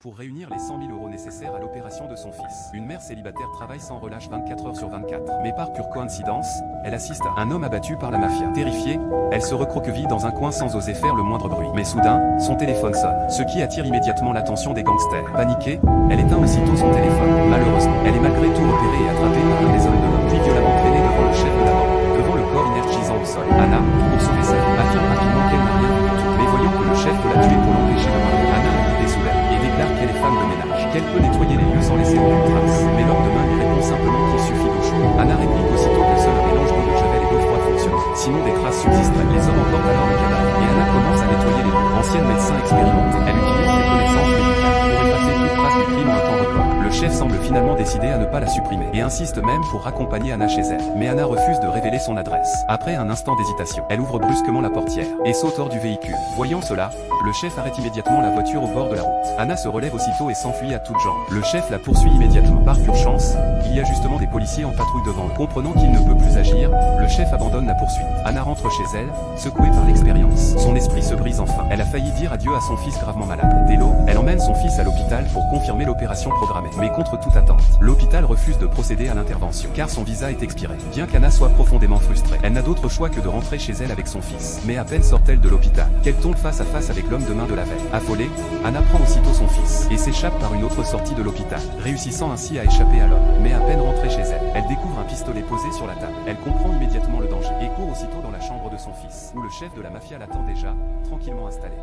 pour réunir les 100 000 € nécessaires à l'opération de son fils. Une mère célibataire travaille sans relâche 24 heures sur 24. Mais par pure coïncidence, elle assiste à un homme abattu par la mafia. Terrifiée, elle se recroqueville dans un coin sans oser faire le moindre bruit. Mais soudain, son téléphone sonne, ce qui attire immédiatement l'attention des gangsters. Paniquée, elle éteint aussitôt son téléphone. Malheureusement, elle est malgré tout repérée et attrapée par un des hommes de l'homme, puis violemment traînée devant le chef de la bande. Devant le corps inerte au sol, Anna, pour sauver sa vie, affirme rapidement qu'elle n'a rien vu du tout. Mais voyant que le chef veut la tuer pour l'empêcher de mourir, Anna a l'idée sous l'air et déclare qu'elle est femme de ménage, qu'elle peut nettoyer les lieux sans laisser aucune trace. Mais le lendemain lui répond simplement qu'il suffit d'eau chaude. Anna réplique aussitôt que seul un mélange d'eau de javel et d'eau froide fonctionne. Sinon des traces subsisteraient. Les hommes emportent alors le cadavre et Anna commence à nettoyer les lieux. Ancienne médecin expérimentée, elle utilise ses connaissances médicales pour effacer toute trace du crime en un temps record. Le chef semble finalement décidé à ne pas la supprimer et insiste même pour raccompagner Anna chez elle. Mais Anna refuse de révéler son adresse. Après un instant d'hésitation, elle ouvre brusquement la portière et saute hors du véhicule. Voyant cela, le chef arrête immédiatement la voiture au bord de la route. Anna se relève aussitôt et s'enfuit à toutes jambes. Le chef la poursuit immédiatement. Par pure chance, il y a justement des policiers en patrouille devant eux. Comprenant qu'il ne peut plus agir, le chef abandonne la poursuite. Anna rentre chez elle, secouée par l'expérience. Son esprit se brise enfin. Elle a failli dire adieu à son fils gravement malade. Dès l'eau, elle emmène son fils à l'hôpital pour confirmer l'opération programmée. Mais contre toute attente, l'hôpital refuse de procéder à l'intervention, car son visa est expiré. Bien qu'Anna soit profondément frustrée, elle n'a d'autre choix que de rentrer chez elle avec son fils. Mais à peine sort-elle de l'hôpital, qu'elle tombe face à face avec l'homme de main de la veille. Affolée, Anna prend aussitôt son fils et s'échappe par une autre sortie de l'hôpital, réussissant ainsi à échapper à l'homme. Mais à peine rentrée chez elle, elle découvre un pistolet posé sur la table. Elle comprend immédiatement le danger et court aussitôt dans la chambre de son fils, où le chef de la mafia l'attend déjà, tranquillement installé.